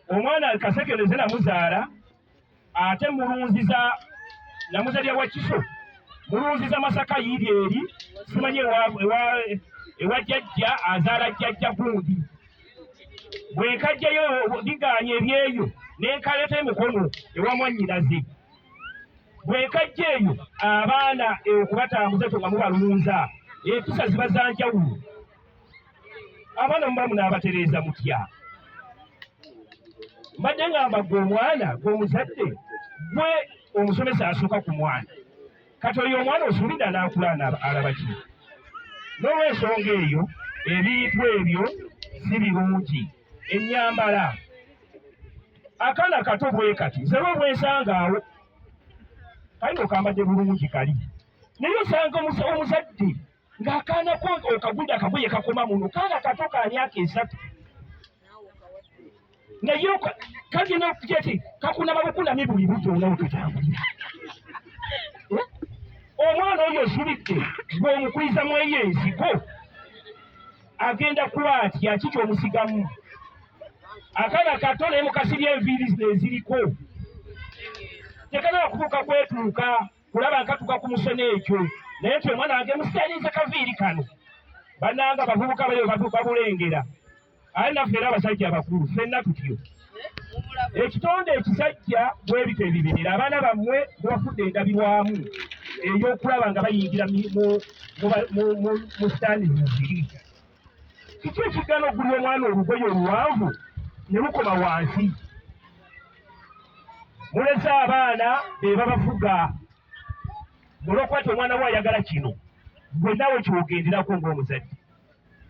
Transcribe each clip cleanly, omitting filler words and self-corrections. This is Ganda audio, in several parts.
omwana Kasekereze namuzaala ate mulunziza namuzalya wa Kiso mulunziza Masaka yiri eri simanyi ewa jjajja azaala jjajja gundi bwe nkajjayo liganye ebyeyo nenkaleta emikono ewa mwannyinaze bwe nkajja eyo abaana okubatambuza to nga mubalunza empisa ziba za njawulo abaana muba munaabatereeza mutya mbadde ngamba gwe omwana gw'omuzadde gwe omusomesa asooka ku mwana kati oyo omwana osuubira n'akula alaba ki n'olwensonga eyo ebintu ebyo si birungi ennyambala akaana kato bwe kati nze lwe bwensangaawo kalina okambadde bulungi kali naye osanga omuzadde ng'akaanako okagudde akagoye kakoma muno kaana kato ka myaka 3 naye kagenda okujeti kakunaba bukunamye buli budde onaotutambulira omwana oyo osubidde bw'omukuliza mu eyo ensiko agenda kuba atya kiki omusigamu akaana kato naye mukasibya enviiri zino eziriko tekagala kutuuka kwetuuka kulaba nkatuuka ku musono ekyo naye nti omwana wange musitaniza kaviiri kano bannanga abavubuka bali babulengera ali naffe era abasajja abakulu ffenna tutyo ekitonde ekisajja bwe bito ebibirira abaana bammwe bwebafudde endabirwamu ey'okulaba nga bayingira mu sitaani zibiri kiki ekigana okugulya omwana olugoye oluwanvu ne lukoma wansi mulese abaana be babafuga olwokuba ti omwana we ayagala kino gwe nawe kyogenderako ng'omuzadde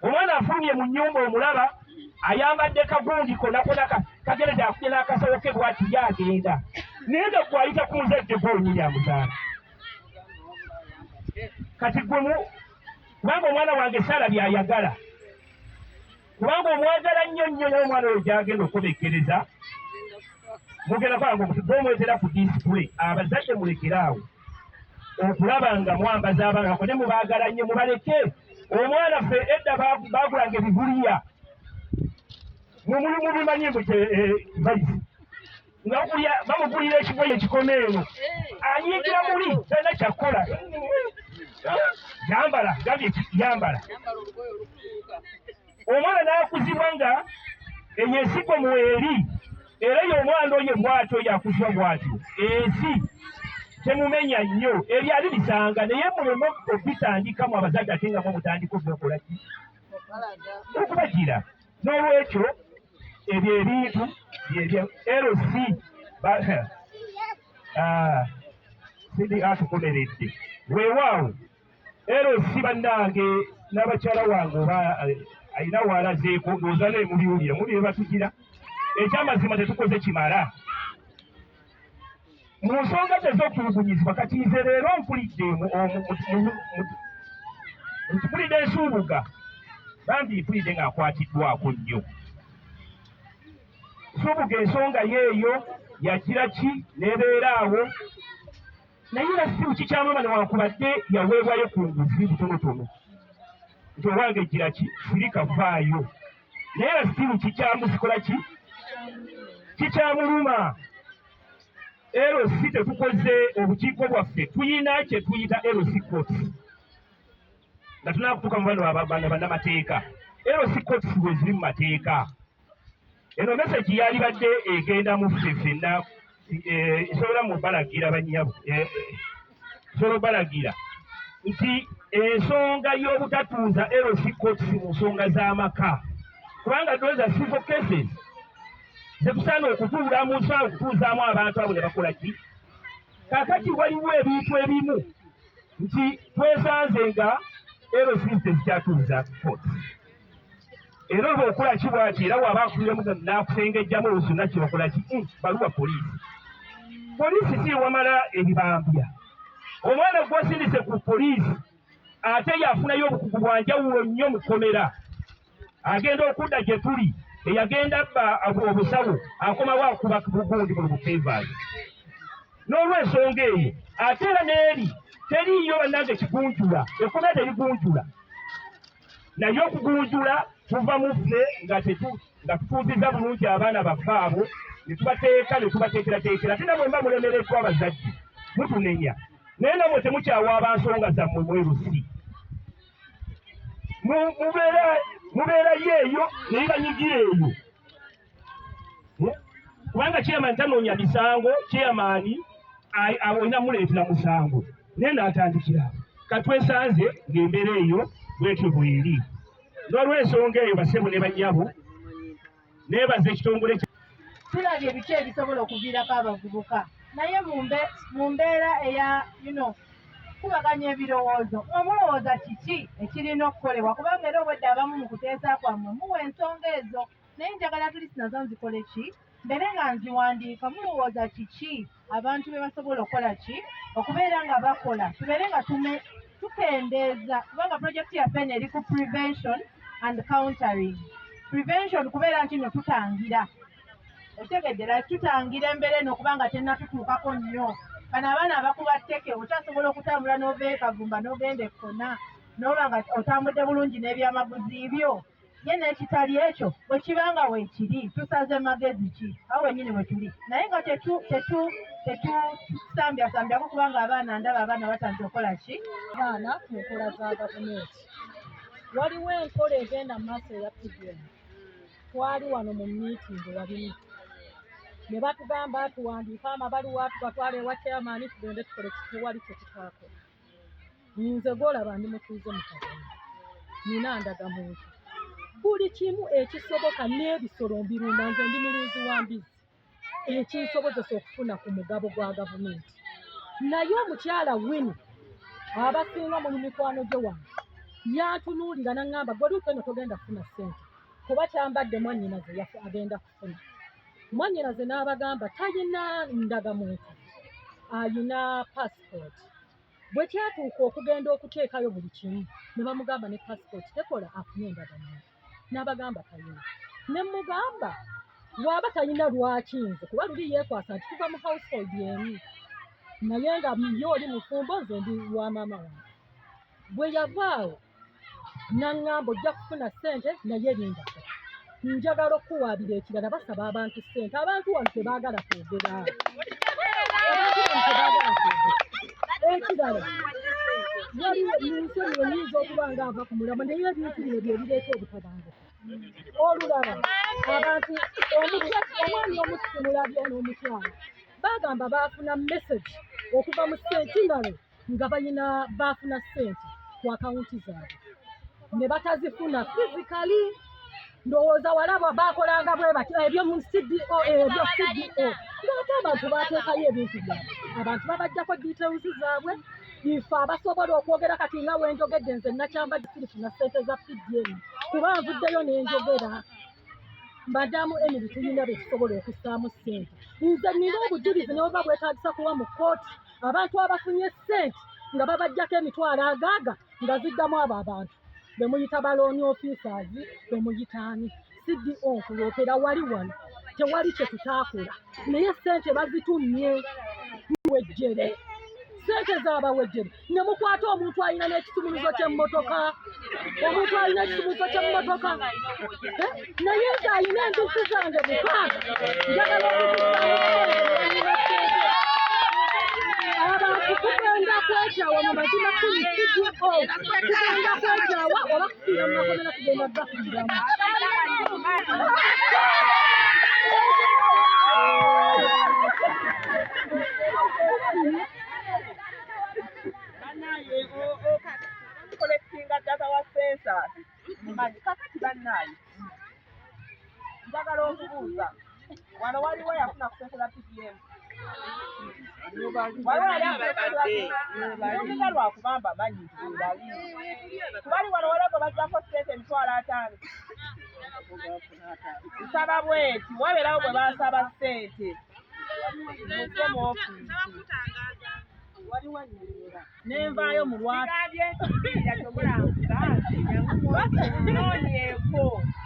omwana afulumye mu nnyumba omulaba ayambadde kagundi konakona kagereza afunye n'akasawo ke bwati yagenda naye nga gwayita ku muzadde gwenyini amuzaala kati gwemu kubanga omwana wange saala byayagala kubanga omwagala nnyo nnyo naye omwana oyo gyagenda okubekkereza mugenda kwanga omwetera ku disipule abazadde mulekeraawo okulaba nga mwambaza abaana bakone mubaagala nnyo mubaleke omwana ffe edda baagulanga ebivuliya mubimanyi valisi nga bamugulira ekigoye ekikoma eno anyigira muli talina kyakkola yambala gambye yambala omwana n'akuzibwa nga eyo ensigo mweri era yo omwana oyo bwatyo yakuzibwa bwatyo ensi temumenya nnyo ebyali bisanga naye muleme okubitandikamu abazadde ate nga mutandika okubakola ki okubagira n'olwekyo ebyo ebintu LC sindi atukomeredde weewaawo LC bannange n'abakyala wange oba alina waalazeeko ndowooza naye mubiwulira muli batugira ekyamazima tetukoze kimala mu nsonga z'okulugunyizibwa kati nze leero mpulidde mpulidde ensuubuga bambi mpulidde ng'akwatiddwako nnyo nsuubuga ensonga yeeyo yagira ki nebeeraawo naye era si bukikyamama newankubadde yaweebwayo ku nguzi butonotono nti owange gira ki sirikavaayo naye era si bukikyamusikola ki kikyamuluma LC tetukoze obukiiko bwaffe tuyina kye tuyita LC court nga tunakutuuka mu bano bannamateeka LC court bwe ziri mu mateeka eno mesagi yali badde egenda mu ffe ffenna esobola mu balagira banyabo esobola balagira nti ensonga y'obutatuuza LC court mu nsonga z'amaka kubanga doza civil cases tetusaana okutuulamu nsobola okutuuzaamu abantu abo ne bakola ki kaakati waliwo ebintu ebimu nti twesanze nga LC tezikyatuuza court era oba okola ki bwati era waba akuliremu n'akusengejjamu olusuna kibakola ki baluwa poliisi si wamala ebibambya omwana gw'osindise ku poliisi ate yafunayo obukugu bwa njawulo nnyo mu kkomera agenda okudda gye tuli eyagenda abba obusawo akomawo akuba bugundi mu bufeevaazi n'olwensonga eyo ate era n'eri teriiyo bannange kigunjula ekkomera terigunjula naye okugunjula tuva mu ffe nga nga tutuuziza bulungi abaana baffe abo ne tubateeka ne tubateekerateekera ate namwe mba mulemereddwa abazadde mutunenya naye namwe temukyawaaba nsonga zammwe mwerusi mubeerayo eyo naye banyigira eyo kubanga chairman tanoonya misango chairman olina muleetera musango naye naatandikira katwesanze ng'embeera eyo bwetyo bweri n'olw'ensonga eyo basebo ne banyabo neebaza ekitongole tulabye ebiki ebisobola okuviirako abavubuka naye mu mbeera eya kubaganya ebirowoozo omulowooza kiki ekirina okukolebwa kubanga era obwedde abamu mu kuteesa kwammwe muwa ensonga ezo naye njagala tulisi nazo nzikole ki mbere nga nziwandiika mulowooza kiki abantu be basobola okukola ki okubeera nga bakola tubeere nga tukendeeza kubanga projekiti yaffe eno eri ku prevention and countering prevention kubeera nti no tutangira otegeddera tutangira embeera eno okubanga tennatutuukako nnyo bano abaana abakuba tteke okyasobola okutambula n'ova ekavumba n'ogenda ekkona n'oba nga otambudde bulungi n'ebyamaguzi byo ye n'ekitali ekyo bwe kibanga weekiri tusaze magezi ki awo wennyini bwe tuli naye nga tetusambyako kubanga ndaba abaana batandise okukola ki abaana mu nkola za gavumenti waliwo enkola egenda mu maaso eya PGM twali wano mu miitingi wabiri ne batugamba tuwandiika amabaluwa tugatwala ewa chairman tugende tukole kitewali kye tutaakola nze gwolaba ndi mutuuze mu kagana nina ndagamuntu buli kimu ekisoboka n'ebisolo mbirunda nze ndi mulunzi wa mbizi ekinsobozesa okufuna ku mugabo gwa gavumenti naye omukyala wino abasinga mu mikwano gye wange yantunuulira naŋŋamba gwe luuka eno togenda kufuna ssente kuba kyambadde mwannyinaze agenda kufuna mwannyinaze n'abagamba talina ndagamuntu ayina passport bwe kyatuuka okugenda okuteekayo buli kimu ne bamugamba ne passport tekola afune endagamuntu n'abagamba talina ne mugamba bw'aba talina lwaki nze kuba luli yeekwasa nti tuva mu household emu naye nga ye oli mufumbo nze ndi wa maama wange bwe yavaawo naŋŋamba ojja kufuna ssente naye lindako njagala okuwaabira ekirala basaba abantu ssente abantu wano tebaagala kwogera ekirala waliwo nsonyi oyinza okuba nga ava ku mulamo naye ebintu bino bye bireeta obutabanguko olulala abantu omwami omusimulabyo n'omukyala bagamba baafuna message okuva mu sentinalo nga baafuna ssente ku akawunti zaabwe ne batazifuna fizikali ndowooza walaba baakolanga bwe batyo ebyo mu CDO ebyo CDO ng'ate abantu baateekayo ebintu byabwe abantu babajjako details zaabwe ife abasobola okwogera kati nga wenjogedde nze nakyamba disirifuna ssente za PDM kuba nvuddeyo n'enjogera madamu Emily tulina bye tusobola okussaamu ssente nze nina obujulizi ne bwe bwetaagisa kuba mu kkooti abantu abafunye ssente nga babajjako emitwalo agaaga nga ziddamu abo abantu be muyita balooni officers be muyitaani CDO nkuloopera wali wano tewali kye tutaakola naye ssente bazitumye wejjere ssente zaabawejjere ne mukwata omuntu alina n'ekisumuluzo ky'emmotoka omuntu alina ekisumuluzo ky'emmotoka naye ng'alina enduusi zange mukaaga njagala abantu tugenda kwekyawa mu mazima kumi CDO tugenda kwekyawa oba kufiira mu makomera tugenda gafiiramu collectinga data wa census mmanyi kakati bannaayo njagala okubuuza wano waliwo yafuna kusensera PPM waliwo lwakubamba manyi bali kubali wano walago bazzako ssente emitwalo 5 nsaba bweti wabeerawo bwe basaba ssente muze mu ofiisi nenvaayo mu lwatinoonyeeko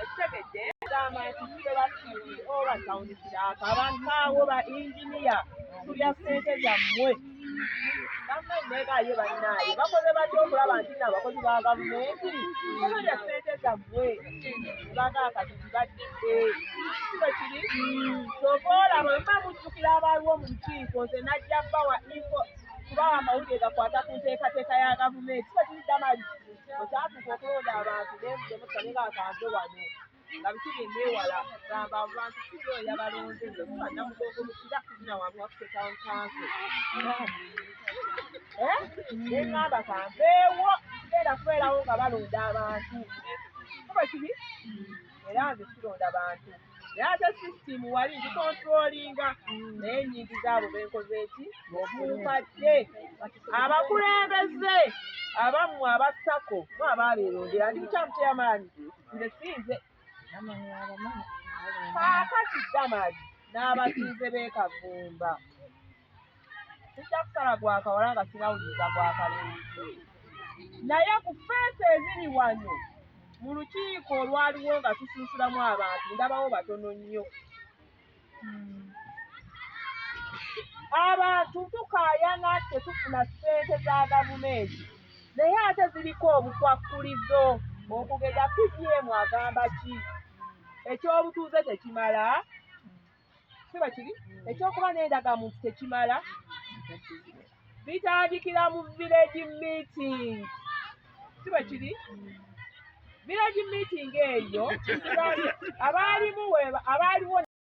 ekitegedde gamba nti tube basiibo batawunikirako abantu awo ba inginiya tulya ssente zammwe bammanyineegaaye bannaaye bakoze batya okulaba nti naabakozi ba gavumenti obalya ssente zammwe baga kati tibadde kiba kiri kyova olaba mba mujjukira abaaliwo mu lukiiko nze najja bbawa info kubawa amawulire gakwata ku nteekateeka ya gavumenti kiba kiri damali okyatuuka okulonda abantu nemutemutanega akanze wano nga bikiri neewala gamba abantu kiyo yabalonze nze kubannamugongo mukira kuzina wamu wakuse town council neŋŋamba kanveewo genda kubeerawo nga balonda abantu kuba kiri era nze kironda bantu naye ate sisitimu wali nzikontrolinga naye ennyingi zaabo benkoze eki obuumadde abakulembeze abammwe abassako mu abaabeerondera ndi bukyamu kyeyamaanyi nze siinze kaakati damali n'abatuuze b'ekavumba sijja kusala gwakawala nga sinawuliriza gwakalenzi naye ku ffeesi eziri wano mu lukiiko olwaliwo nga tusunsulamu abantu ndabawo batono nnyo abantu tukaayana tetufuna ssente za gavumenti naye ate ziriko obukwakkulizo okugeza PPM agamba ki ekyobutuuze tekimala kiba kiri ekyokuba n'endagamuntu tekimala bitandikira mu village meeting kiba kiri village meeting eyo abaaliwo